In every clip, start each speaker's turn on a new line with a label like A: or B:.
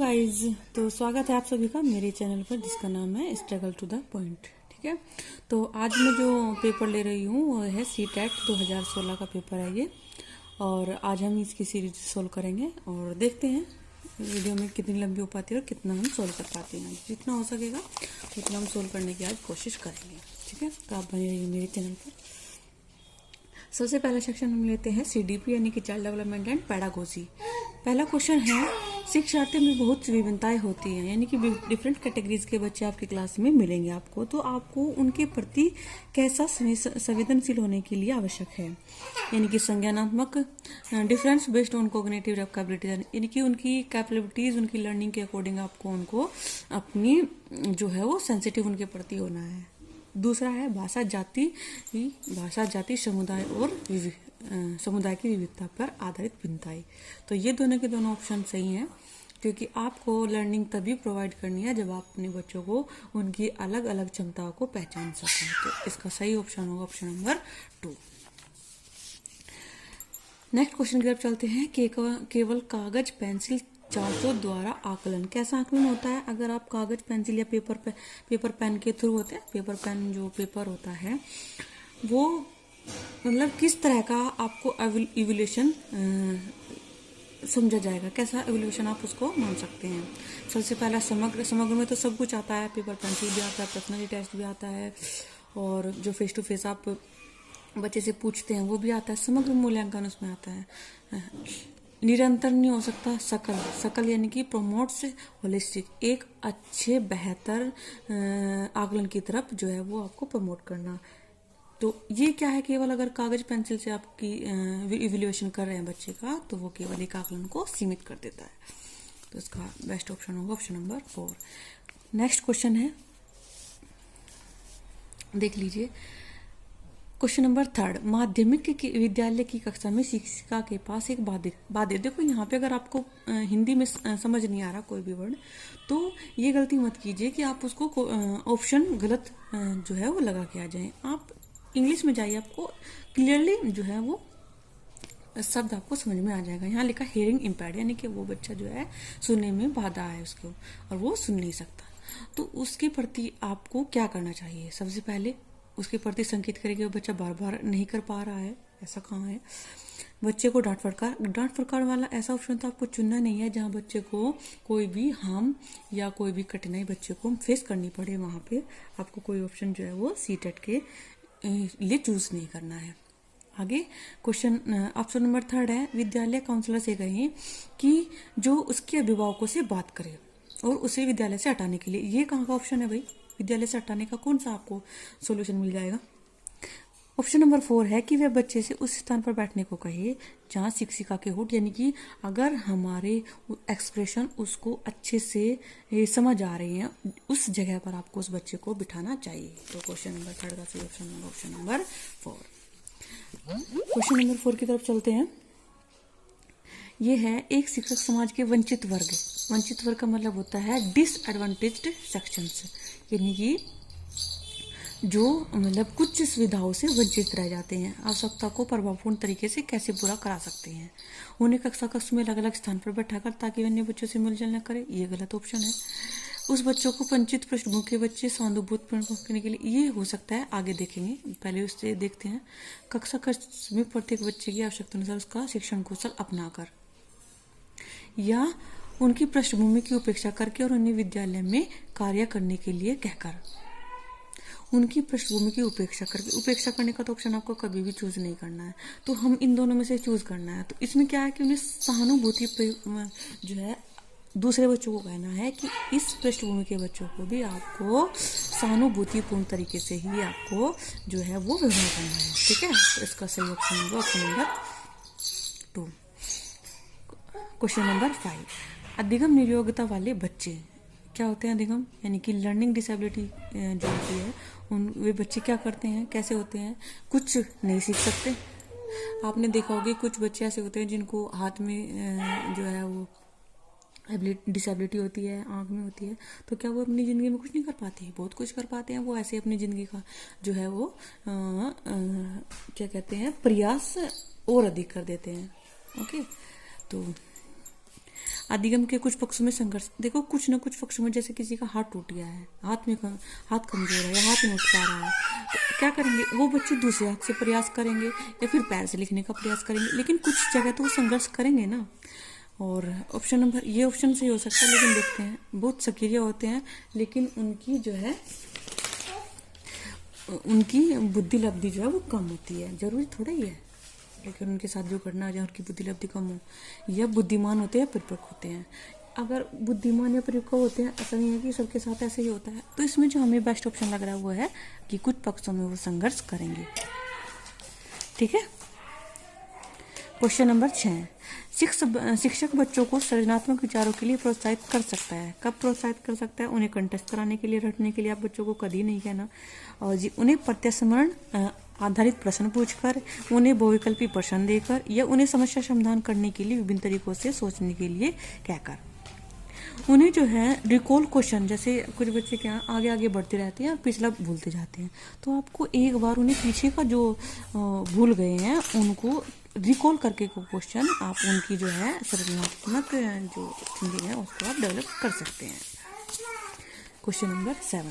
A: Guys, तो स्वागत है आप सभी का मेरे चैनल पर जिसका नाम है स्ट्रगल टू द पॉइंट। ठीक है, तो आज मैं जो पेपर ले रही हूँ वो है CTET 2016 का पेपर है ये। और आज हम इसकी सीरीज सोल्व करेंगे और देखते हैं वीडियो में कितनी लंबी हो पाती है और कितना हम सोल्व कर पाते हैं। जितना हो सकेगा उतना हम सोल्व करने की आज कोशिश करेंगे। ठीक है, तो आप बने रहिए मेरे चैनल पर। सबसे पहला सेक्शन हम लेते हैं CDP यानी कि चाइल्ड डेवलपमेंट एंड पेडागोजी। पहला क्वेश्चन है, शिक्षार्थी में बहुत सी विभिन्नताएं होती हैं, यानी कि डिफरेंट कैटेगरीज के बच्चे आपकी क्लास में मिलेंगे आपको, तो आपको उनके प्रति कैसा संवेदनशील होने के लिए आवश्यक है। यानी कि संज्ञानात्मक difference based on cognitive capabilities, यानी कि उनकी कैपेबिलिटीज उनकी लर्निंग के अकॉर्डिंग आपको उनको अपनी जो है वो सेंसिटिव उनके प्रति होना है। दूसरा है भाषा जाति समुदाय और समुदाय की विविधता पर आधारित भिन्नताएं। तो ये दोनों के दोनों ऑप्शन सही हैं, क्योंकि आपको लर्निंग तभी प्रोवाइड करनी है जब आप अपने बच्चों को उनकी अलग अलग क्षमताओं को पहचान सकें। तो इसका सही ऑप्शन होगा ऑप्शन नंबर 2। नेक्स्ट क्वेश्चन की तरफ चलते हैं। केवल कागज पेंसिल चार्टों द्वारा आकलन। कैसा आकलन होता है? अगर आप कागज पेंसिल या पेपर पेन के थ्रू होते हैं, पेपर पेन जो पेपर होता है वो मतलब किस तरह का आपको इवोल्यूशन समझा जाएगा, कैसा इवोल्यूशन आप उसको मान सकते हैं। सबसे पहला समग्र में तो सब कुछ आता है, पेपर पेंसिल भी आता है, पर्सनैलिटी टेस्ट भी आता है, और जो फेस टू फेस आप बच्चे से पूछते हैं वो भी आता है। समग्र मूल्यांकन उसमें आता है। निरंतर नहीं हो सकता। सकल यानी कि प्रोमोट्स होलिस्टिक, एक अच्छे बेहतर आकलन की तरफ जो है वो आपको प्रमोट करना। तो ये क्या है, केवल अगर कागज पेंसिल से आपकी इवैल्यूएशन कर रहे हैं बच्चे का, तो वो केवल एक आकलन को सीमित कर देता है। तो इसका बेस्ट ऑप्शन होगा ऑप्शन नंबर 4। नेक्स्ट क्वेश्चन है, देख लीजिए क्वेश्चन नंबर 3। माध्यमिक विद्यालय की कक्षा में शिक्षिका के पास एक बाध्य। देखो यहाँ पे अगर आपको हिंदी में समझ नहीं आ रहा कोई भी वर्ड, तो ये गलती मत कीजिए कि आप उसको ऑप्शन गलत जो है वो लगा के आ जाए। आप इंग्लिश में जाइए, आपको क्लियरली जो है वो शब्द आपको समझ में आ जाएगा। यहाँ लिखा हेयरिंग इम्पेयर्ड, यानी कि वो बच्चा जो है सुनने में बाधा है उसको और वो सुन नहीं सकता। तो उसके प्रति आपको क्या करना चाहिए? सबसे पहले उसके प्रति संकेत करें कि वो बच्चा बार बार नहीं कर पा रहा है, ऐसा कहाँ है। बच्चे को डांट फटकार वाला ऐसा ऑप्शन तो आपको चुनना नहीं है जहाँ बच्चे को कोई भी हार्म या कोई भी कठिनाई बच्चे को फेस करनी पड़े। वहाँ पे आपको कोई ऑप्शन जो है वो CTET के लिए चूज नहीं करना है। आगे क्वेश्चन ऑप्शन नंबर 3 है, विद्यालय काउंसलर से कहें कि जो उसके अभिभावकों से बात करे और उसे विद्यालय से हटाने के लिए। ये कहाँ का ऑप्शन है भाई? विद्यालय से हटाने का कौन सा आपको सॉल्यूशन मिल जाएगा? ऑप्शन नंबर 4 है कि वह बच्चे से उस स्थान पर बैठने को कहे जहाँ शिक्षिका के होठ, यानी कि अगर हमारे एक्सप्रेशन उसको अच्छे से समझ आ रहे हैं उस जगह पर आपको उस बच्चे को बिठाना चाहिए। तो क्वेश्चन नंबर 3 का सही ऑप्शन होगा ऑप्शन नंबर 4। क्वेश्चन नंबर 4 की तरफ चलते हैं। ये है, एक शिक्षक समाज के वंचित वर्ग का मतलब होता है डिसएडवांटेज्ड सेक्शंस, यानी कि जो मतलब कुछ सुविधाओं से वंचित रह जाते हैं, आवश्यकता को प्रभावपूर्ण तरीके से कैसे पूरा करा सकते हैं। उन्हें कक्षा में अलग अलग स्थान पर बैठाकर ताकि वे अन्य बच्चों से मिलजुल न करें, ये गलत ऑप्शन है। उस बच्चों को वंचित पृष्ठभूमि के बच्चे सहानुभूतिपूर्ण करने के लिए, ये हो सकता है, आगे देखेंगे, पहले उससे देखते हैं। कक्षा में प्रत्येक बच्चे की आवश्यकता अनुसार उसका शिक्षण कौशल अपनाकर, या उनकी पृष्ठभूमि की उपेक्षा करके और उन्हें विद्यालय में कार्य करने के लिए कहकर। उनकी पृष्ठभूमि की उपेक्षा करने का तो ऑप्शन आपको कभी भी चूज नहीं करना है, तो हम इन दोनों में से चूज करना है। तो इसमें क्या है कि उन्हें सहानुभूति जो है दूसरे बच्चों को कहना है कि इस पृष्ठभूमि के बच्चों को भी आपको सहानुभूतिपूर्ण तरीके से ही आपको जो है वो व्यवहार करना है। ठीक है, तो इसका सही ऑप्शन होगा ऑप्शन नंबर 2। क्वेश्चन नंबर 5, अधिगम नियोग्यता वाले बच्चे क्या होते हैं? अधिगम यानी कि लर्निंग डिसेबिलिटी जो होती है, वे बच्चे क्या करते हैं, कैसे होते हैं? कुछ नहीं सीख सकते। आपने देखा होगा कुछ बच्चे ऐसे होते हैं जिनको हाथ में जो है वो डिसेबिलिटी होती है, आँख में होती है, तो क्या वो अपनी ज़िंदगी में कुछ नहीं कर पाते हैं? बहुत कुछ कर पाते हैं। वो ऐसे अपनी ज़िंदगी का जो है वो क्या कहते हैं, प्रयास और अधिक कर देते हैं। ओके, तो अधिगम के कुछ पक्षों में संघर्ष, देखो कुछ ना कुछ पक्षों में, जैसे किसी का हाथ टूट गया है, हाथ कमजोर है या हाथ नहीं उठ पा रहा है, तो क्या करेंगे वो बच्चे? दूसरे हाथ से प्रयास करेंगे या फिर पैर से लिखने का प्रयास करेंगे, लेकिन कुछ जगह तो वो संघर्ष करेंगे ना। और ऑप्शन नंबर, ये ऑप्शन सही हो सकता है, लेकिन देखते हैं, बहुत सक्रिय होते हैं लेकिन उनकी जो है उनकी बुद्धि लब्धि जो है वो कम होती है। जरूरी थोड़ा ही है, लेकिन उनके साथ जो घटना हो जाए उनकी बुद्धि लब्धि कम हो, या बुद्धिमान होते हैं या परिपक्व होते हैं। अगर बुद्धिमान या परिपक्व होते हैं, ऐसा नहीं है कि सबके साथ ऐसे ही होता है। तो इसमें जो हमें बेस्ट ऑप्शन लग रहा है वो है कि कुछ पक्षों में वो संघर्ष करेंगे। ठीक है। क्वेश्चन नंबर 6, शिक्षक बच्चों को सृजनात्मक विचारों के लिए प्रोत्साहित कर सकता है। कब प्रोत्साहित कर सकता है? उन्हें कंठस्थ कराने के लिए, रटने के लिए आप बच्चों को कभी नहीं कहना। और जी उन्हें प्रत्यास्मरण आधारित प्रश्न पूछकर, उन्हें बहुविकल्पी प्रश्न देकर, या उन्हें समस्या समाधान करने के लिए विभिन्न तरीकों से सोचने के लिए कहकर। उन्हें जो है रिकॉल क्वेश्चन, जैसे कुछ बच्चे क्या आगे आगे बढ़ते रहते हैं और पिछला भूलते जाते हैं, तो आपको एक बार उन्हें पीछे का जो भूल गए हैं उनको रिकॉल करके को क्वेश्चन आप उनकी जो है सृजनात्मक जो थिंकिंग है उसको आप डेवलप कर सकते हैं। क्वेश्चन नंबर 7,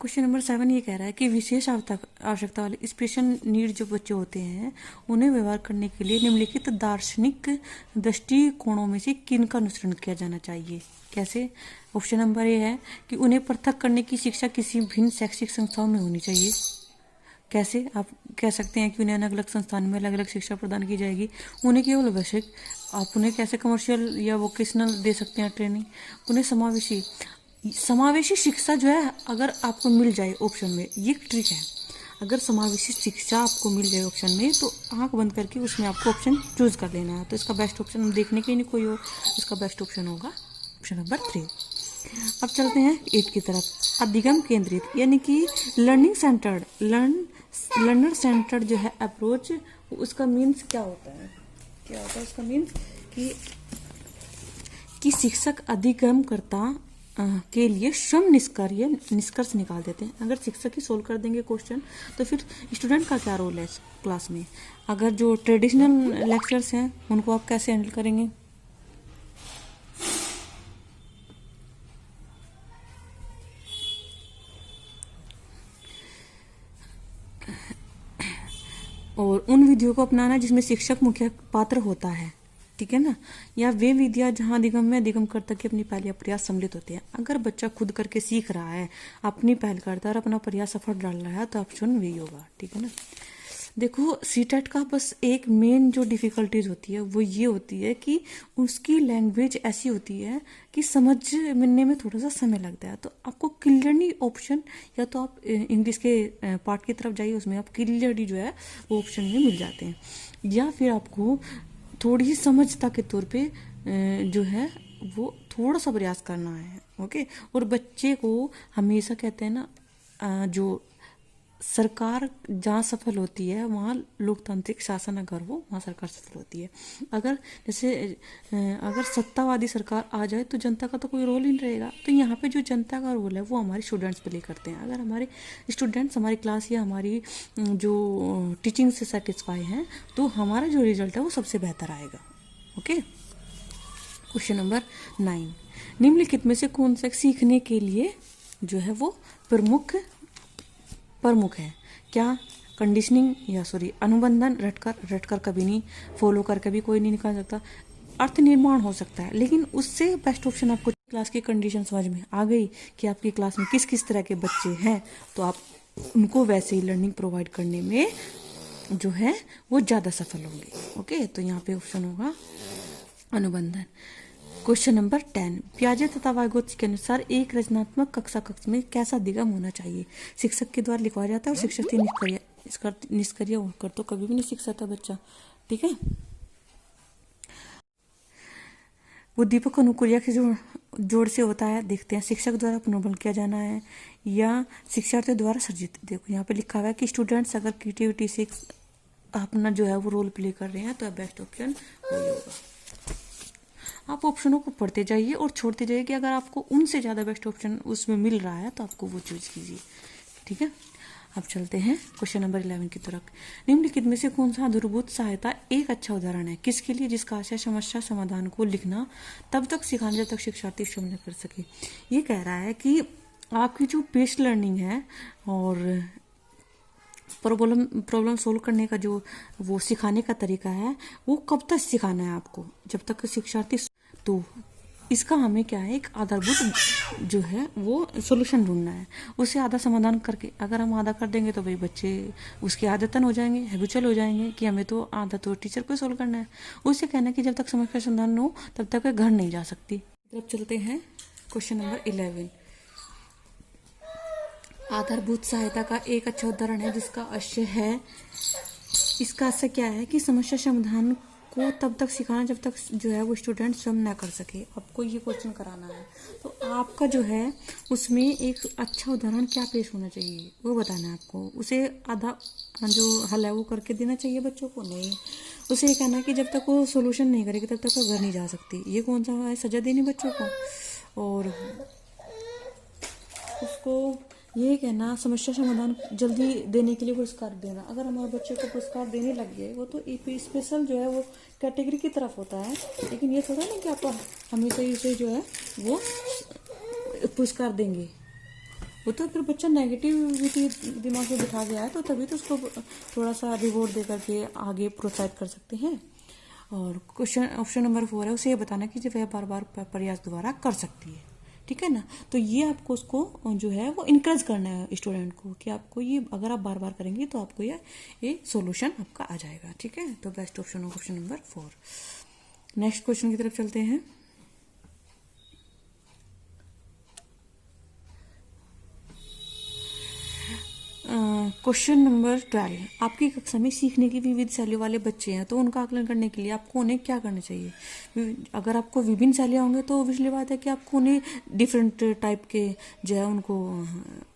A: क्वेश्चन नंबर 7 ये कह रहा है कि विशेष आवश्यकता वाले स्पेशल नीड जो बच्चे होते हैं उन्हें व्यवहार करने के लिए निम्नलिखित दार्शनिक दृष्टिकोणों में से किन का अनुसरण किया जाना चाहिए? कैसे? ऑप्शन नंबर ए है कि उन्हें पृथक करने की शिक्षा किसी भिन्न शैक्षिक संस्थाओं में होनी चाहिए। कैसे? आप कह सकते हैं कि उन्हें अलग अलग संस्थान में अलग अलग शिक्षा प्रदान की जाएगी। उन्हें केवल आवश्यक, आप उन्हें कैसे कमर्शियल या वोकेशनल दे सकते हैं ट्रेनिंग। उन्हें समावेशी शिक्षा जो है अगर आपको मिल जाए ऑप्शन में, ये ट्रिक है, अगर समावेशी शिक्षा आपको मिल जाए ऑप्शन में तो आंख बंद करके उसमें आपको ऑप्शन चूज कर लेना है। तो इसका बेस्ट ऑप्शन हम देखने के नहीं कोई हो, इसका बेस्ट ऑप्शन होगा ऑप्शन नंबर 3। अब चलते हैं 8 की तरफ। अधिगम केंद्रित, यानी कि लर्निंग सेंटर्ड, लर्नर सेंटर्ड जो है अप्रोच, उसका मीन्स क्या होता है? क्या होता है उसका मीन्स? कि शिक्षक अधिगमकर्ता के लिए स्वयं निष्कर्ष निकाल देते हैं। अगर शिक्षक ही सोल्व कर देंगे क्वेश्चन तो फिर स्टूडेंट का क्या रोल है क्लास में? अगर जो ट्रेडिशनल लेक्चर्स हैं उनको आप कैसे हैंडल करेंगे? और उन विधियों को अपनाना जिसमें शिक्षक मुख्य पात्र होता है, ठीक है ना, या वे विधियां जहां अधिगम में अधिगमकर्ता की अपनी पहल या प्रयास सम्मिलित होते हैं। अगर बच्चा खुद करके सीख रहा है, अपनी पहल करता है और अपना प्रयास सफल डाल रहा है तो ऑप्शन वही होगा। ठीक है ना। देखो सीटेट का बस एक मेन जो डिफिकल्टीज होती है वो ये होती है कि उसकी लैंग्वेज ऐसी होती है कि समझ मिलने में थोड़ा सा समय लगता है। तो आपको क्लियरली ऑप्शन, या तो आप इंग्लिश के पार्ट की तरफ जाइए, उसमें आप क्लियरली जो है वो ऑप्शन में मिल जाते हैं, या फिर आपको थोड़ी ही समझता के तौर पे जो है वो थोड़ा सा प्रयास करना है। ओके। और बच्चे को हमेशा कहते हैं ना, जो सरकार जहाँ सफल होती है वहाँ लोकतांत्रिक शासन अगर हो वहाँ सरकार सफल होती है। अगर जैसे अगर सत्तावादी सरकार आ जाए तो जनता का तो कोई रोल ही नहीं रहेगा। तो यहाँ पे जो जनता का रोल है वो हमारे स्टूडेंट्स प्ले करते हैं। अगर हमारे स्टूडेंट्स हमारी क्लास या हमारी जो टीचिंग से सेटिस्फाई हैं तो हमारा जो रिजल्ट है वो सबसे बेहतर आएगा। ओके। क्वेश्चन नंबर 9, निम्नलिखित में से कौन सा सीखने के लिए जो है वो प्रमुख है? क्या? कंडीशनिंग या अनुबंधन, रटकर कभी नहीं, फॉलो करके भी कोई नहीं निकाल सकता। अर्थ निर्माण हो सकता है, लेकिन उससे बेस्ट ऑप्शन आपको क्लास की कंडीशन समझ में आ गई कि आपकी क्लास में किस किस तरह के बच्चे हैं, तो आप उनको वैसे ही लर्निंग प्रोवाइड करने में जो है वो ज़्यादा सफल होंगे। ओके। तो यहाँ पे ऑप्शन होगा अनुबंधन। क्वेश्चन नंबर 10, पियाजे तथा वाइगोत्स्की के अनुसार एक रचनात्मक कक्ष में कैसा अधिगम होना चाहिए? शिक्षक के द्वारा लिखवाया जाता है और शिक्षक से निष्क्रिय होकर तो कभी भी नहीं सीख सकता बच्चा। ठीक है। उद्दीपक अनुक्रिया के जोड़ से होता है, देखते हैं। शिक्षक द्वारा पुनर्बल किया जाना है या शिक्षार्थियों द्वारा सर्जित। देखो यहाँ पे लिखा हुआ है कि स्टूडेंट्स अगर क्रिएटिविटी से अपना जो है वो रोल प्ले कर रहे हैं तो बेस्ट ऑप्शन वही होगा। आप ऑप्शनों को पढ़ते जाइए और छोड़ते जाइए कि अगर आपको उनसे ज़्यादा बेस्ट ऑप्शन उसमें मिल रहा है तो आपको वो चूज कीजिए। ठीक है। अब चलते हैं क्वेश्चन नंबर 11 की तरफ। निम्नलिखित में से कौन सा आधारभूत सहायता एक अच्छा उदाहरण है? किसके लिए? जिसका आशय समस्या समाधान को लिखना तब तक सिखाना जब तक शिक्षार्थी स्वयं न कर सके। ये कह रहा है कि आपकी जो पेस्ट लर्निंग है और प्रॉब्लम सोल्व करने का जो वो सिखाने का तरीका है, वो कब तक सिखाना है आपको? जब तक शिक्षार्थी। तो इसका हमें क्या है, एक आधारभूत जो है वो सोल्यूशन ढूंढना है, उसे आधा समाधान करके। अगर हम आधा कर देंगे तो भाई बच्चे उसके आदतन हो जाएंगे, हैबिचुअल हो जाएंगे कि हमें तो आधा तो टीचर को सोल्व करना है। उसे कहना है कि जब तक समस्या समाधान न हो तब तक वह घर नहीं जा सकती। अब चलते हैं क्वेश्चन नंबर 11। आधारभूत सहायता का एक अच्छा उदाहरण है जिसका आशय है, इसका आशय क्या है कि समस्या समाधान को तब तक सिखाना जब तक जो है वो स्टूडेंट स्वयं ना कर सके। आपको ये क्वेश्चन कराना है, तो आपका जो है उसमें एक अच्छा उदाहरण क्या पेश होना चाहिए वो बताना है आपको। उसे आधा जो हल है वो करके देना चाहिए बच्चों को, नहीं उसे ये कहना है कि जब तक वो सोल्यूशन नहीं करेगी तब तक वो घर नहीं जा सकती। ये कौन सा है, सजा देनी बच्चों को। और उसको ये कहना समस्या समाधान जल्दी देने के लिए पुरस्कार देना। अगर हमारे बच्चे को पुरस्कार देने लग गए, वो तो स्पेशल जो है वो कैटेगरी की तरफ होता है, लेकिन ये थोड़ा ना कि आप हमेशा उसे जो है वो पुरस्कार देंगे। वो तो फिर बच्चा नेगेटिविटी दिमाग में बिठा गया है, तो तभी तो उसको थोड़ा सा रिवॉर्ड दे करके आगे प्रोत्साहित कर सकते हैं। और क्वेश्चन ऑप्शन नंबर 4 है, उसे ये बताना कि वह बार बार प्रयास दोबारा कर सकती है। ठीक है ना। तो ये आपको उसको जो है वो इनकरेज करना है स्टूडेंट को कि आपको ये अगर आप बार बार करेंगे तो आपको ये सॉल्यूशन आपका आ जाएगा। ठीक है, तो बेस्ट ऑप्शन हो क्वेश्चन नंबर 4। नेक्स्ट क्वेश्चन की तरफ चलते हैं। Question number 12। आपकी कक्षा में सीखने की विविध शैलियों वाले बच्चे हैं, तो उनका आकलन करने के लिए आपको उन्हें क्या करना चाहिए? अगर आपको विभिन्न शैलियाँ होंगे तो ऑब्वियसली बात है कि आपको उन्हें डिफरेंट टाइप के जो है उनको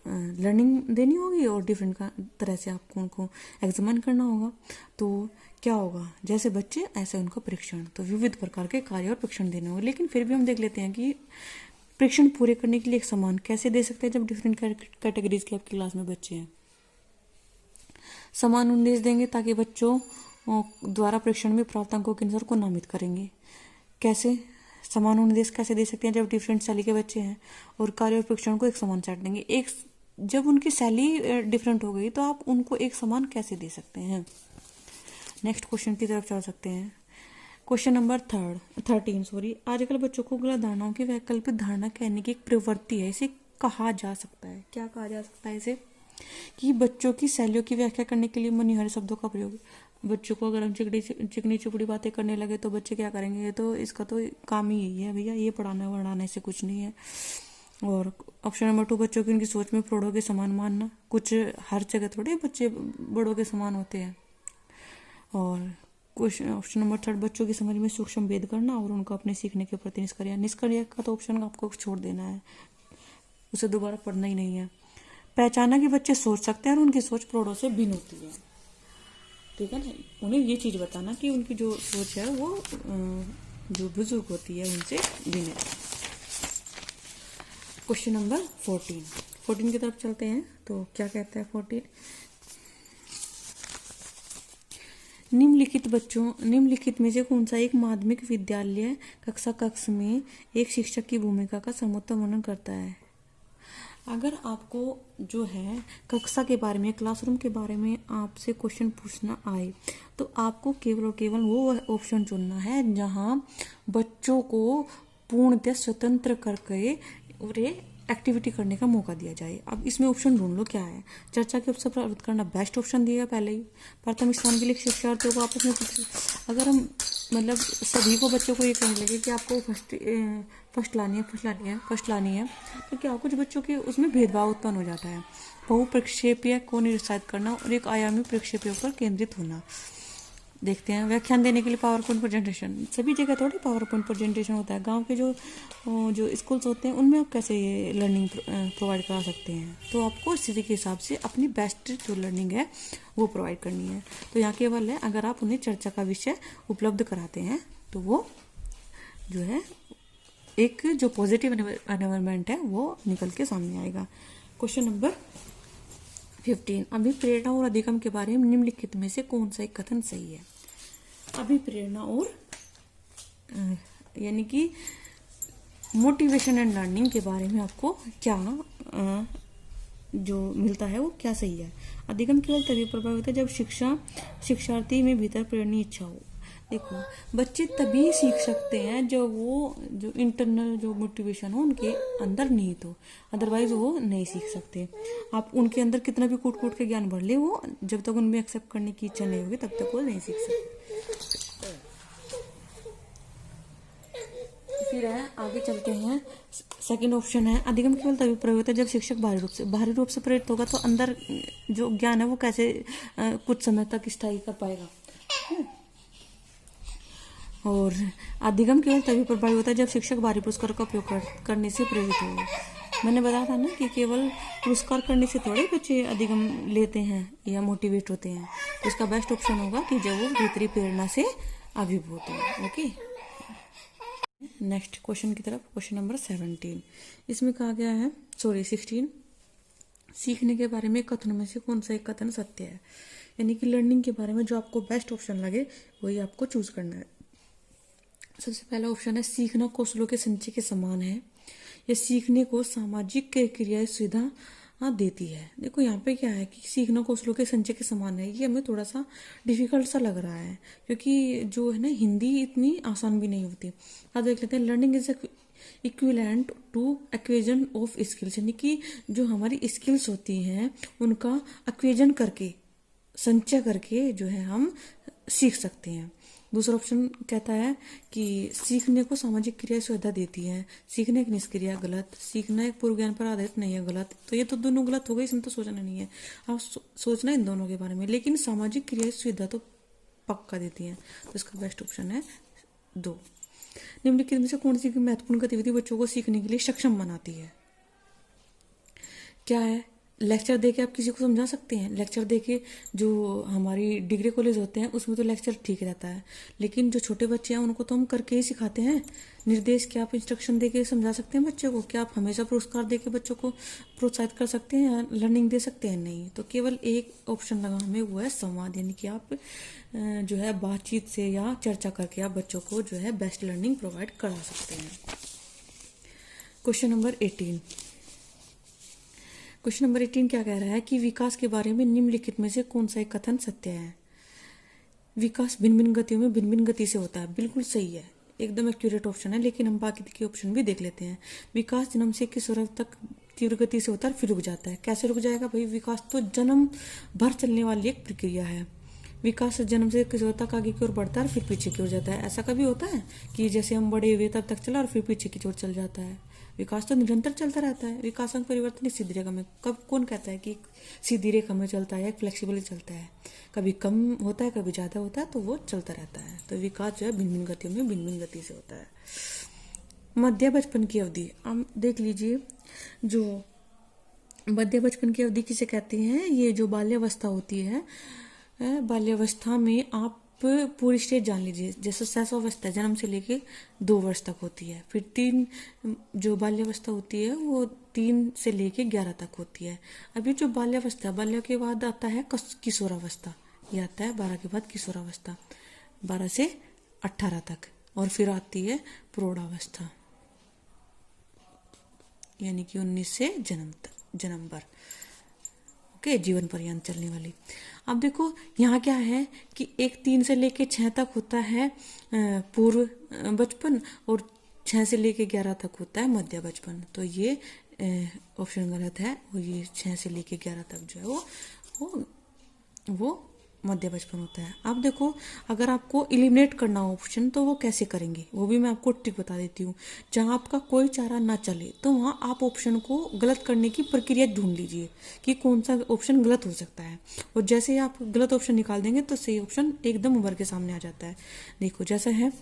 A: लर्निंग देनी होगी और डिफरेंट तरह से आपको उनको एग्जामिन करना होगा। तो क्या होगा, जैसे बच्चे ऐसे उनका परीक्षण, तो विविध प्रकार के कार्य और परीक्षण देने होंगे। लेकिन फिर भी हम देख लेते हैं कि परीक्षण पूरे करने के लिए एक समान कैसे दे सकते हैं जब डिफरेंट कैटेगरीज के आपकी क्लास में बच्चे हैं। समान उन्देश देंगे ताकि बच्चों द्वारा परीक्षण में प्राप्त अंकों के अनुसार को नामित करेंगे। कैसे समान उन्देश कैसे दे सकते हैं जब डिफरेंट शैली के बच्चे हैं, और कार्य और परीक्षण को एक समान सेट देंगे। एक जब उनकी शैली डिफरेंट हो गई तो आप उनको एक समान कैसे दे सकते हैं। नेक्स्ट क्वेश्चन की तरफ चल सकते हैं। Question number 13। आजकल बच्चों को गलत धारणाओं की वैकल्पिक धारणा कहने की एक प्रवृत्ति है। इसे कहा जा सकता है, क्या कहा जा सकता है इसे, कि बच्चों की शैलियों की व्याख्या करने के लिए मनिहारी शब्दों का प्रयोग। बच्चों को अगर हम चिकनी चुपड़ी बातें करने लगे तो बच्चे क्या करेंगे, ये तो इसका तो काम ही यही है भैया, ये पढ़ाना वढ़ाने से कुछ नहीं है। और ऑप्शन नंबर 2, बच्चों की उनकी सोच में प्रौढ़ों के समान मानना। कुछ हर जगह थोड़े बच्चे बड़ों के समान होते हैं। और क्वेश्चन ऑप्शन नंबर 3, बच्चों की समझ में सूक्ष्म भेद करना और उनका अपने सीखने के प्रति निष्क्रिय का तो ऑप्शन आपको छोड़ देना है, उसे दोबारा पढ़ना ही नहीं है। पहचाना कि बच्चे सोच सकते हैं और उनकी सोच प्रौढ़ों से भिन्न होती है। ठीक है ना, उन्हें ये चीज बताना कि उनकी जो सोच है वो जो बुजुर्ग होती है उनसे भिन्न है। क्वेश्चन नंबर 14 की तरफ चलते हैं। तो क्या कहता है 14, निम्नलिखित में से कौन सा एक माध्यमिक विद्यालय कक्ष में एक शिक्षक की भूमिका का सर्वोत्तम वर्णन करता है। अगर आपको जो है कक्षा के बारे में, क्लासरूम के बारे में आपसे क्वेश्चन पूछना आए तो आपको केवल और केवल वो ऑप्शन चुनना है जहां बच्चों को पूर्णतः स्वतंत्र करके और एक्टिविटी करने का मौका दिया जाए। अब इसमें ऑप्शन ढूंढ लो क्या है। चर्चा के अवसर प्राप्त करना बेस्ट ऑप्शन दिया पहले ही। प्रथम स्थान के लिए शिक्षार्थियों को आपस में अगर हम मतलब सभी को बच्चों को ये कहने लगे कि आपको फर्स्ट लानी है तो क्या कुछ बच्चों के उसमें भेदभाव उत्पन्न हो जाता है। बहुप्रक्षेपीय को निरुत्साहित करना और एक आयामी प्रक्षेपियों पर केंद्रित होना। देखते हैं, व्याख्यान देने के लिए पावर पॉइंट प्रेजेंटेशन। सभी जगह थोड़ी पावर पॉइंट प्रेजेंटेशन होता है। गांव के जो स्कूल्स होते हैं उनमें आप कैसे ये लर्निंग प्रोवाइड करा सकते हैं। तो आपको स्थिति के हिसाब से अपनी बेस्ट जो लर्निंग है वो प्रोवाइड करनी है। तो यहाँ केवल है अगर आप उन्हें चर्चा का विषय उपलब्ध कराते हैं तो वो जो है एक जो पॉजिटिव एनवायरनमेंट है वो निकल के सामने आएगा। क्वेश्चन नंबर 15 अभिप्रेरणा और अधिगम के बारे में निम्नलिखित में से कौन सा एक कथन सही है। अभिप्रेरणा और यानी कि मोटिवेशन एंड लर्निंग के बारे में आपको क्या जो मिलता है वो क्या सही है। अधिगम केवल तभी प्रभावित है जब शिक्षार्थी में भीतर प्रेरणा इच्छा हो। देखो, बच्चे तभी सीख सकते हैं जब वो जो इंटरनल जो मोटिवेशन हो उनके अंदर निहित हो, अदरवाइज वो नहीं सीख सकते। आप उनके अंदर कितना भी कूट कूट के ज्ञान भर ले, वो जब तक उनमें एक्सेप्ट करने की इच्छा नहीं होगी तब तक वो नहीं सीख सकते। फिर है आगे चलते हैं, सेकंड ऑप्शन है अधिगम केवल तभी प्रभावित है जब शिक्षक बाहरी रूप से प्रेरित होगा। तो अंदर जो ज्ञान है वो कैसे कुछ समय तक स्थायी कर पाएगा। और अधिगम केवल तभी प्रभावी होता है जब शिक्षक बाहरी पुरस्कार का उपयोग करने से प्रेरित होगा। मैंने बताया था ना कि केवल पुरस्कार करने से थोड़े बच्चे अधिगम लेते हैं या मोटिवेट होते हैं। तो इसका बेस्ट ऑप्शन होगा कि जब वो भीतरी प्रेरणा से अभिभूत हो। ओके, नेक्स्ट क्वेश्चन की तरफ, क्वेश्चन नंबर 17। इसमें कहा गया है 16 सीखने के बारे में कथनों में से कौन सा एक कथन सत्य है। यानी कि लर्निंग के बारे में जो आपको बेस्ट ऑप्शन लगे वही आपको चूज करना है। सबसे पहला ऑप्शन है सीखना कौशलों के संचय के समान है, यह सीखने को सामाजिक क्रिया सुविधा देती है। देखो यहाँ पे क्या है कि सीखना कौशलों के संचय के समान है, ये हमें थोड़ा सा डिफिकल्ट सा लग रहा है क्योंकि जो है ना हिंदी इतनी आसान भी नहीं होती। अब देख लेते हैं, learning is equivalent to acquisition of skills, यानी कि जो हमारी स्किल्स होती हैं उनका एक्वेजन करके, संचय करके जो है हम सीख सकते हैं। दूसरा ऑप्शन कहता है कि सीखने को सामाजिक क्रिया सुविधा देती है। सीखने की निष्क्रिया गलत, सीखना एक पूर्व ज्ञान पर आधारित नहीं है, गलत। तो ये तो दोनों गलत हो गए, इसमें तो सोचना नहीं है। आप सोचना इन दोनों के बारे में, लेकिन सामाजिक क्रिया सुविधा तो पक्का देती है। तो इसका बेस्ट ऑप्शन है 2। निम्नलिखित में से कौन सी महत्वपूर्ण गतिविधि बच्चों को सीखने के लिए सक्षम बनाती है। क्या है? लेक्चर देके आप किसी को समझा सकते हैं। लेक्चर देके जो हमारी डिग्री कॉलेज होते हैं उसमें तो लेक्चर ठीक रहता है, लेकिन जो छोटे बच्चे हैं उनको तो हम करके ही सिखाते हैं। निर्देश क्या आप इंस्ट्रक्शन देके समझा सकते हैं बच्चों को? क्या आप हमेशा पुरस्कार देके बच्चों को प्रोत्साहित कर सकते हैं या लर्निंग दे सकते हैं? नहीं। तो केवल एक ऑप्शन लगा हमें, वो है संवाद, यानी कि आप जो है बातचीत से या चर्चा करके आप बच्चों को जो है बेस्ट लर्निंग प्रोवाइड करा सकते हैं। Question number 18। क्वेश्चन नंबर 18 क्या कह रहा है कि विकास के बारे में निम्नलिखित में से कौन सा एक कथन सत्य है। विकास भिन्न भिन्न गतियों में भिन्न भिन्न गति से होता है। बिल्कुल सही है, एकदम एक्यूरेट ऑप्शन है, लेकिन हम बाकी के ऑप्शन भी देख लेते हैं। विकास जन्म से किशोर तक तीव्र गति से होता है, फिर रुक जाता है। कैसे रुक जाएगा भाई? विकास तो जन्म भर चलने वाली एक प्रक्रिया है। विकास जन्म से किशोर तक आगे की ओर बढ़ता है और फिर पीछे की ओर जाता है। ऐसा कभी होता है कि जैसे हम बड़े हुए तब तक चला और फिर पीछे की ओर चल जाता है? विकास तो निरंतर चलता रहता है। विकासांक परिवर्तन इस सीधी रेखा में, कब कौन कहता है कि सीधी रेखा में चलता है या फ्लेक्सिबली चलता है? कभी कम होता है, कभी ज्यादा होता है, तो वो चलता रहता है। तो विकास जो है भिन्न भिन्न गतियों में भिन्न भिन्न गति से होता है। मध्य बचपन की अवधि, आप देख लीजिए, जो मध्य बचपन की अवधि किसे कहते हैं? ये जो बाल्यावस्था होती है, बाल्यावस्था में आप पूरी स्टेज जान लीजिए। जैसे शैशवावस्था जन्म से लेके 2 वर्ष तक होती है, फिर 3 जो बाल्यावस्था होती है वो 3 से लेके 11 तक होती है। अभी जो बाल्यावस्था, बाल्य के बाद आता है किशोरावस्था, ये आता है 12 के बाद किशोरावस्था, 12 से 18 तक, और फिर आती है प्रौढ़ावस्था, यानी कि 19 से जन्म भर, ओके, जीवन पर्यंत चलने वाली। अब देखो यहाँ क्या है कि एक 3 से लेके 6 तक होता है पूर्व बचपन, और 6 से लेके 11 तक होता है मध्य बचपन। तो ये ऑप्शन गलत है, और ये 6 से लेके 11 तक जो है वो मध्य बचपन होता है। अब देखो, अगर आपको इलिमिनेट करना हो ऑप्शन, तो वो कैसे करेंगे वो भी मैं आपको ट्रिक बता देती हूँ। जहाँ आपका कोई चारा ना चले तो वहाँ आप ऑप्शन को गलत करने की प्रक्रिया ढूंढ लीजिए कि कौन सा ऑप्शन गलत हो सकता है, और जैसे ही आप गलत ऑप्शन निकाल देंगे तो सही ऑप्शन एकदम उभर के सामने आ जाता है। देखो जैसा है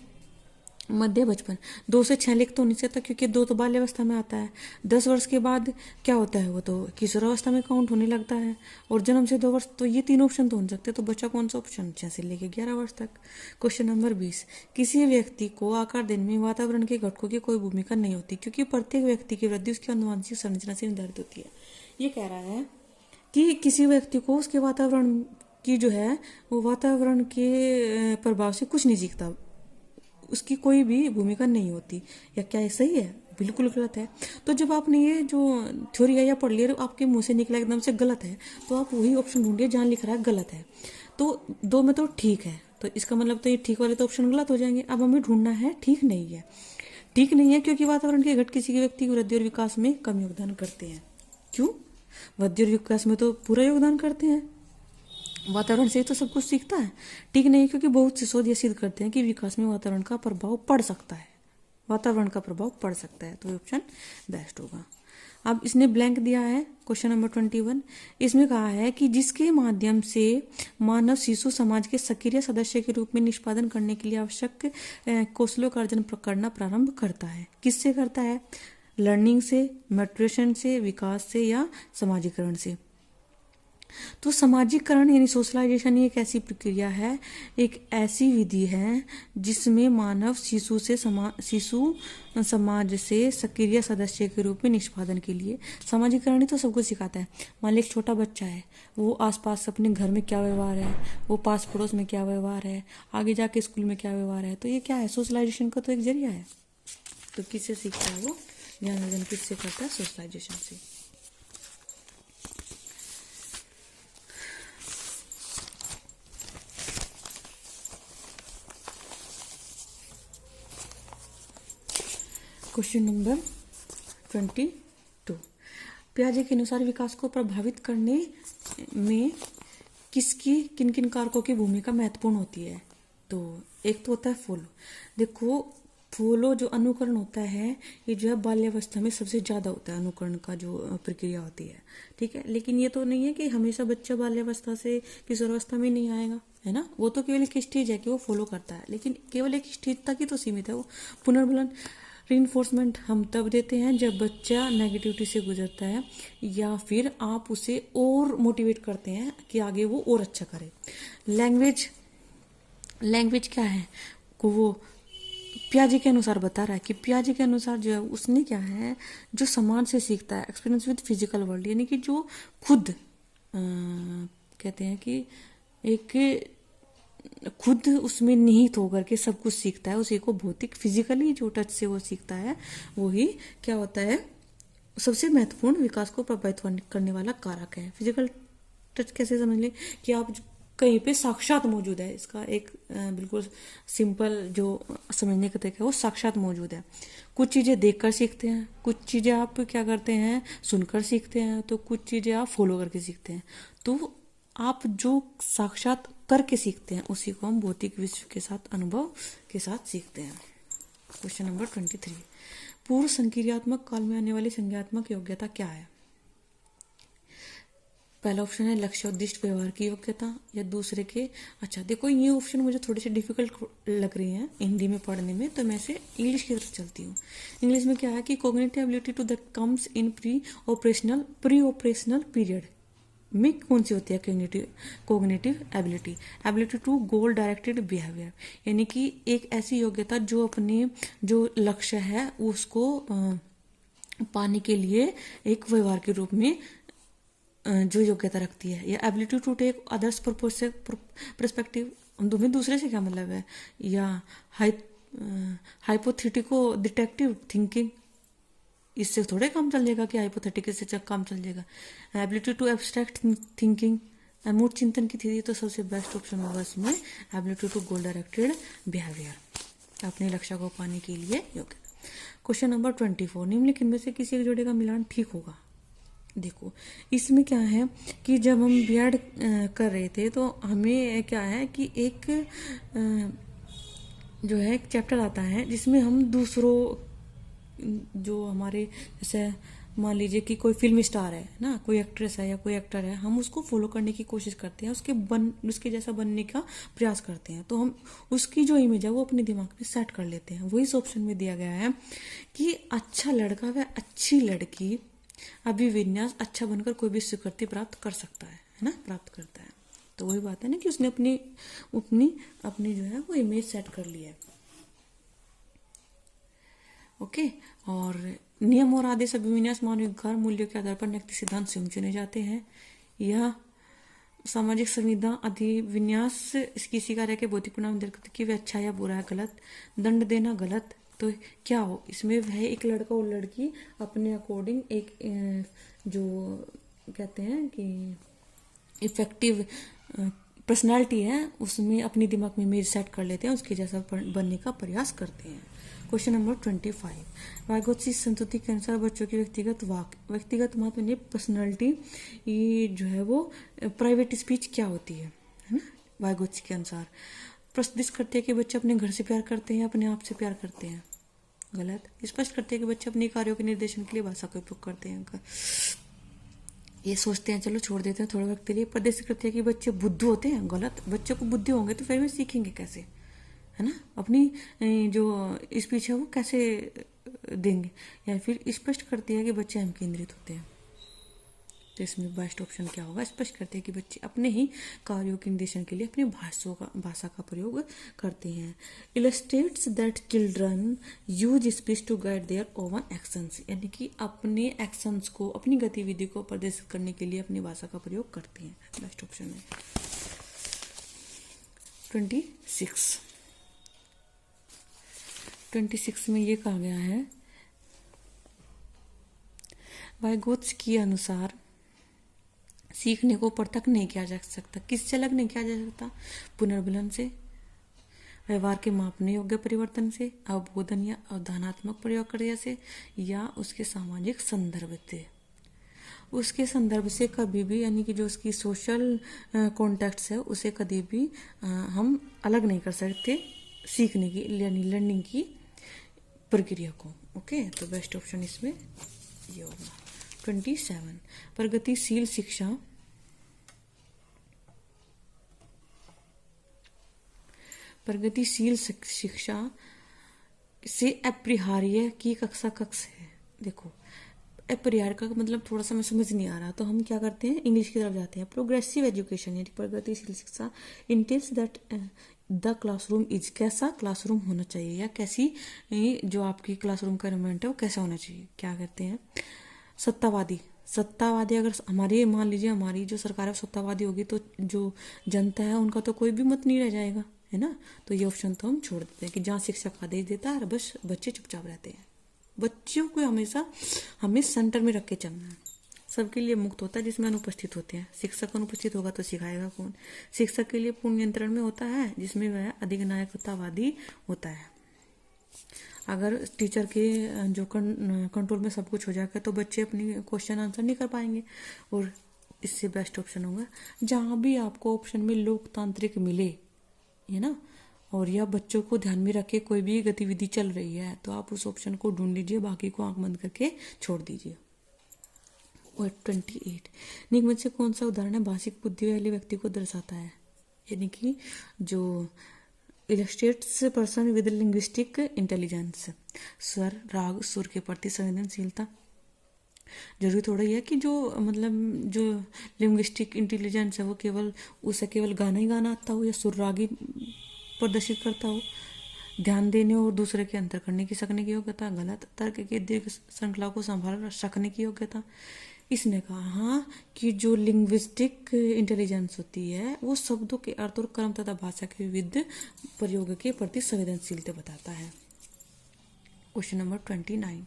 A: मध्य बचपन, 2 से 6 लिख तो नहीं सकता क्योंकि 2 तो बाल्यावस्था में आता है। 10 वर्ष के बाद क्या होता है? वो तो किशोरावस्था में काउंट होने लगता है, और जन्म से 2 वर्ष, तो ये 3 ऑप्शन तो हो सकते हैं। तो बचा कौन सा ऑप्शन? 6 से लेके 11 वर्ष तक। क्वेश्चन नंबर 20, किसी व्यक्ति को आकार देने में वातावरण के घटकों की कोई भूमिका नहीं होती क्योंकि प्रत्येक व्यक्ति की वृद्धि उसकी अनुवांशिक संरचना से निर्धारित होती है। ये कह रहा है कि किसी व्यक्ति को उसके वातावरण की जो है वो वातावरण के प्रभाव से कुछ नहीं सीखता, उसकी कोई भी भूमिका नहीं होती। या क्या ये सही है? बिल्कुल गलत है। तो जब आपने ये जो थ्योरी है या पढ़ लिया आपके मुंह से निकला एकदम से गलत है, तो आप वही ऑप्शन ढूंढिए जहाँ लिख रहा है गलत है। तो दो में तो ठीक है, तो इसका मतलब तो ये ठीक वाले तो ऑप्शन गलत हो जाएंगे। अब हमें ढूंढना है ठीक नहीं है। ठीक नहीं है क्योंकि वातावरण के घटक किसी के व्यक्ति की वृद्धि और विकास में कम योगदान करते हैं। क्यों? वृद्धि और विकास में तो पूरा योगदान करते हैं, वातावरण से ही तो सब कुछ सीखता है। ठीक नहीं क्योंकि बहुत से शोध ये सिद्ध करते हैं कि विकास में वातावरण का प्रभाव पड़ सकता है, वातावरण का प्रभाव पड़ सकता है, तो ये ऑप्शन बेस्ट होगा। अब इसने ब्लैंक दिया है क्वेश्चन नंबर 21। इसमें कहा है कि जिसके माध्यम से मानव शिशु समाज के सक्रिय सदस्य के रूप में निष्पादन करने के लिए आवश्यक कौशलों का अर्जन करना प्रारंभ करता है। किससे करता है? लर्निंग से, मैट्यूरेशन से, विकास से या समाजीकरण से। तो सामाजिकरण यानी सोशलाइजेशन एक ऐसी प्रक्रिया है, एक ऐसी विधि है जिसमें मानव शिशु समाज से सक्रिय सदस्य के रूप में निष्पादन के लिए, सामाजिकरण ही तो सब कुछ सिखाता है। मान लीजिए एक छोटा बच्चा है, वो आसपास अपने घर में क्या व्यवहार है, वो पास पड़ोस में क्या व्यवहार है, आगे जाके स्कूल में क्या व्यवहार है, तो ये क्या है? सोशलाइजेशन का तो एक जरिया है। तो किससे सीखता है वो? ज्ञान अर्जन किससे करता है? सोशलाइजेशन से। Question number 22। पियाजे के अनुसार विकास को प्रभावित करने में किन किन कारकों की भूमिका महत्वपूर्ण होती है? तो एक तो होता है फॉलो। देखो, फॉलो जो अनुकरण होता है, ये जो है बाल्यावस्था में सबसे ज्यादा होता है, अनुकरण का जो प्रक्रिया होती है। ठीक है, लेकिन ये तो नहीं है कि हमेशा बच्चा बाल्यावस्था से किशोरावस्था में नहीं आएगा, है ना। वो तो केवल एक स्टेज है कि वो फॉलो करता है, लेकिन केवल एक स्टेज तक ही तो सीमित है वो। पुनर्बलन रीइंफोर्समेंट हम तब देते हैं जब बच्चा नेगेटिविटी से गुजरता है, या फिर आप उसे और मोटिवेट करते हैं कि आगे वो और अच्छा करे। लैंग्वेज क्या है? को वो पियाजे के अनुसार बता रहा है कि पियाजे के अनुसार जो है उसने क्या है, जो समाज से सीखता है, एक्सपीरियंस विद फिजिकल वर्ल्ड, यानी कि जो खुद कहते हैं कि एक खुद उसमें निहित होकर के सब कुछ सीखता है, उसी को भौतिक फिजिकली जो टच से वो सीखता है, वही क्या होता है, सबसे महत्वपूर्ण विकास को प्रभावित करने वाला कारक है। फिजिकल टच कैसे समझ लें? कि आप कहीं पे साक्षात मौजूद है, इसका एक बिल्कुल सिंपल जो समझने का तरीका है वो साक्षात मौजूद है। कुछ चीजें देखकर सीखते हैं, कुछ चीजें आप क्या करते हैं, सुनकर सीखते हैं, तो कुछ चीजें आप फॉलो करके सीखते हैं। तो आप जो साक्षात करके सीखते हैं उसी को हम भौतिक विश्व के साथ, अनुभव के साथ सीखते हैं। Question number 23। पूर्व संक्रियात्मक काल में आने वाली संज्ञात्मक योग्यता क्या है? पहला ऑप्शन है लक्ष्य उद्दिष्ट व्यवहार की योग्यता, या दूसरे के, अच्छा देखो ये ऑप्शन मुझे थोड़ी सी डिफिकल्ट लग रही है हिंदी में पढ़ने में, तो मैं से इंग्लिश की तरफ चलती हूँ। इंग्लिश में क्या है कि cognitive ability to the comes in pre operational period में कौन सी होती है? Cognitive ability to goal directed behaviour, यानी कि एक ऐसी योग्यता जो अपने जो लक्ष्य है उसको पाने के लिए एक व्यवहार के रूप में जो योग्यता रखती है। या ability to take others perspective, तुम्हें दूसरे से क्या मतलब है? या हाइपोथेटिको डिटेक्टिव थिंकिंग, इससे थोड़े काम चल जाएगा कि हाइपोथेटिकल से काम चल जाएगा। एबिलिटी टू एब्स्ट्रैक्ट थिंकिंग, मूड चिंतन की थी, तो सबसे बेस्ट ऑप्शन होगा इसमें ability to goal directed behaviour, अपने लक्ष्य को पाने के लिए योग्यता। Question number 24। निम्नलिखित में से किसी एक जोड़े का मिलान ठीक होगा? देखो, इसमें क्या है कि जब हम बीएड कर रहे थे तो हमें क्या है कि एक जो है एक चैप्टर आता है जिसमें हम दूसरों, जो हमारे जैसे मान लीजिए कि कोई फिल्म स्टार है ना, कोई एक्ट्रेस है या कोई एक्टर है, हम उसको फॉलो करने की कोशिश करते हैं, उसके जैसा बनने का प्रयास करते हैं, तो हम उसकी जो इमेज है वो अपने दिमाग में सेट कर लेते हैं। वही इस ऑप्शन में दिया गया है कि अच्छा लड़का व अच्छी लड़की अभिविन्यास अच्छा बनकर कोई भी स्वीकृति प्राप्त कर सकता है ना, प्राप्त करता है। तो वही बात है ना कि उसने अपनी जो है वो इमेज सेट कर ली है। ओके, और नियम और आदेश अभिविन्यास मानविक मूल्यों के आधार पर नैतिक सिद्धांत स्वयं चुने जाते हैं। यह सामाजिक संविदा अधिविन्यास किसी कार्य के भौतिक परिणाम निर्धारित करते कि वे अच्छा या बुरा है, गलत। दंड देना गलत। तो क्या हो इसमें, वह एक लड़का और लड़की अपने अकॉर्डिंग एक जो कहते हैं कि इफेक्टिव पर्सनालिटी है उसमें अपनी दिमाग में इमेज सेट कर लेते हैं, उसके जैसा बनने का प्रयास करते हैं। क्वेश्चन नंबर 25, वाइगोत्स्की संतुति के अनुसार बच्चों की व्यक्तिगत महत्व यानी पर्सनालिटी ये जो है वो प्राइवेट स्पीच क्या होती है ना, वाइगोत्स्की के अनुसार प्रस्तुत करते हैं कि बच्चे अपने घर से प्यार करते हैं, अपने आप से प्यार करते हैं, गलत। स्पष्ट करते हैं कि बच्चे अपने कार्यों के निर्देशन के लिए भाषा का उपयोग करते हैं, ये सोचते हैं चलो छोड़ देते हैं थोड़े वक्त के लिए। प्रदर्शित करते हैं कि बच्चे बुद्धू होते हैं, गलत। बच्चों को बुद्धि होंगे तो फिर भी सीखेंगे कैसे, है ना, अपनी जो स्पीच है वो कैसे देंगे। या फिर स्पष्ट करती है कि बच्चे हम केंद्रित होते हैं, तो इसमें बेस्ट ऑप्शन क्या होगा, स्पष्ट करते हैं कि बच्चे अपने ही कार्यों के निर्देशन के लिए अपनी भाषा का प्रयोग करते हैं। Illustrates that children use speech to guide their own actions, यानी कि अपने एक्शंस को, अपनी गतिविधि को प्रदर्शित करने के लिए अपनी भाषा का प्रयोग करते हैं, बेस्ट ऑप्शन है। 26 में ये कहा गया है, वाइगोत्स्की के अनुसार सीखने को प्रत्यक्ष नहीं किया जा सकता, किससे अलग नहीं किया जा सकता, पुनर्मिलन से, व्यवहार के मापने योग्य परिवर्तन से, अवबोधन या अवधानात्मक प्रक्रिया से, या उसके सामाजिक संदर्भ से। उसके संदर्भ से कभी भी, यानी कि जो उसकी सोशल कॉन्टेक्स्ट है उसे कभी भी हम अलग नहीं कर सकते सीखने की यानी लर्निंग की प्रक्रिया को। ओके, तो बेस्ट ऑप्शन इसमें ये होगा। 27, प्रगतिशील शिक्षा से अपरिहार्य की कक्षा कक्ष है। देखो अपरिहार्य का मतलब थोड़ा सा मैं समझ नहीं आ रहा, तो हम क्या करते हैं इंग्लिश की तरफ जाते हैं। प्रोग्रेसिव एजुकेशन यानी प्रगतिशील शिक्षा entails that the classroom is, कैसा क्लासरूम होना चाहिए या कैसी जो आपकी क्लासरूम का एनवायरनमेंट है वो कैसा होना चाहिए। क्या कहते हैं, सत्तावादी अगर हमारी, मान लीजिए हमारी जो सरकार है सत्तावादी होगी तो जो जनता है उनका तो कोई भी मत नहीं रह जाएगा, है ना। तो ये ऑप्शन तो हम छोड़ देते हैं कि जहाँ शिक्षक आदेश देता है बस बच्चे चुपचाप रहते हैं। बच्चों को हमेशा हमें सेंटर में रख के चलना है, सबके लिए मुक्त होता है जिसमें अनुपस्थित होते हैं। शिक्षक अनुपस्थित होगा तो सिखाएगा कौन। शिक्षक के लिए पूर्ण नियंत्रण में होता है जिसमें वह अधिनायकतावादी होता है। अगर टीचर के जो कंट्रोल में सब कुछ हो जाएगा तो बच्चे अपनी क्वेश्चन आंसर नहीं कर पाएंगे। और इससे बेस्ट ऑप्शन होगा जहाँ भी आपको ऑप्शन में लोकतांत्रिक मिले, है ना, और यह बच्चों को ध्यान में रखे कोई भी गतिविधि चल रही है तो आप उस ऑप्शन को ढूंढ लीजिए, बाकी को आंख बंद करके छोड़ दीजिए। और 28, निम्न से कौन सा उदाहरण है भाषिक बुद्धि वाले व्यक्ति को दर्शाता है, यानी कि जो illustrates person with linguistic intelligence. स्वर, राग, सुर के प्रति संवेदनशीलता। जरूरी थोड़ा ही है कि जो मतलब जो लिंग्विस्टिक इंटेलिजेंस है वो केवल उसे केवल गाना ही गाना आता हो या सुर राग ही प्रदर्शित करता हो। ध्यान देने और दूसरे के अंतर करने की सकने की योग्यता, गलत। तर्क के दीर्घ श्रृंखला को संभाल सकने की योग्यता। इसने कहा हाँ कि जो लिंग्विस्टिक इंटेलिजेंस होती है वो शब्दों के अर्थ और क्रम तथा भाषा के विविध प्रयोग के प्रति संवेदनशीलता बताता है। क्वेश्चन नंबर 29,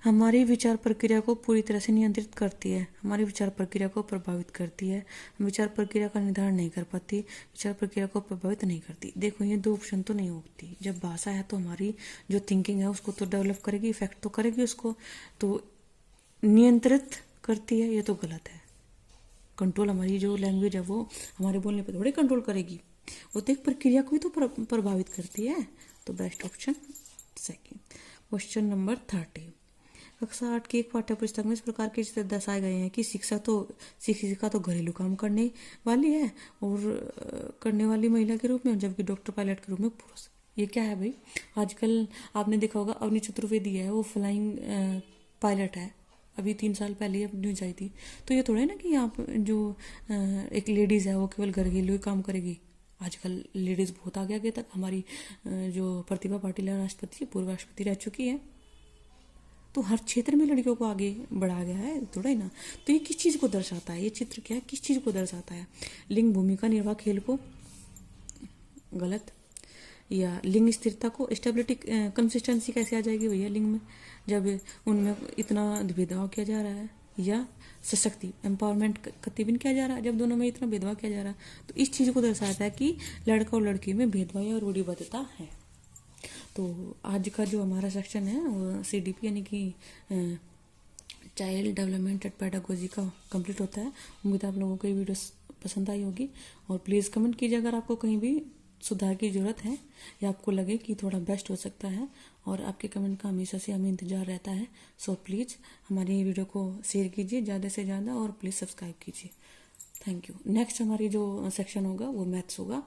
A: हमारी विचार प्रक्रिया को पूरी तरह से नियंत्रित करती है, हमारी विचार प्रक्रिया को प्रभावित करती है, हम विचार प्रक्रिया का निर्धारण नहीं कर पाती, विचार प्रक्रिया को प्रभावित नहीं करती। देखो ये दो ऑप्शन तो नहीं होती। जब भाषा है तो हमारी जो थिंकिंग है उसको तो डेवलप करेगी, इफेक्ट तो करेगी उसको, तो नियंत्रित करती है ये तो गलत है। कंट्रोल हमारी जो लैंग्वेज है वो हमारे बोलने पर थोड़ी कंट्रोल करेगी, वो तो एक प्रक्रिया को ही तो प्रभावित करती है। तो best option second. Question number 30, कक्षा 8 की एक पाठ्य पुस्तक में इस प्रकार के चित्र दर्शाए गए हैं कि शिक्षिका तो घरेलू काम करने वाली है और करने वाली महिला के रूप में, जबकि डॉक्टर पायलट के रूप में पुरुष। ये क्या है भाई, आजकल आपने देखा होगा अवनी चतुर्वेदी है वो फ्लाइंग पायलट है, अभी 3 साल पहले ही न्यूज आई थी। तो ये थोड़ा है ना कि यहाँ जो एक लेडीज है वो केवल घरेलू काम करेगी, आजकल लेडीज़ बहुत आगे आगे तक, हमारी जो प्रतिभा पाटिल राष्ट्रपति पूर्व राष्ट्रपति रह चुकी है। तो हर क्षेत्र में लड़कियों को आगे बढ़ाया गया है, थोड़ा ही ना। तो ये किस चीज़ को दर्शाता है, ये चित्र क्या है, किस चीज़ को दर्शाता है? लिंग भूमिका निर्वाह खेल को, गलत। या लिंग स्थिरता को, स्टेबिलिटी कंसिस्टेंसी कैसे आ जाएगी भैया लिंग में, जब उनमें इतना भेदभाव किया जा रहा है? या सशक्ति एम्पावरमेंट कतई भी नहीं किया जा रहा है जब दोनों में इतना भेदभाव किया जा रहा है। तो इस चीज़ को दर्शाता है कि लड़का और लड़की में भेदभाव और रूढ़िबद्धता है। तो आज का जो हमारा सेक्शन है वो CDP यानी कि चाइल्ड डेवलपमेंट एंड पेडागोजी का कंप्लीट होता है। उम्मीद है आप लोगों को ये वीडियो पसंद आई होगी, और प्लीज़ कमेंट कीजिए अगर आपको कहीं भी सुधार की ज़रूरत है या आपको लगे कि थोड़ा बेस्ट हो सकता है, और आपके कमेंट का हमेशा से हमें इंतज़ार रहता है। सो प्लीज़ हमारी वीडियो को शेयर कीजिए ज़्यादा से ज़्यादा, और प्लीज़ सब्सक्राइब कीजिए। Thank you. नेक्स्ट हमारी जो सेक्शन होगा वो मैथ्स होगा।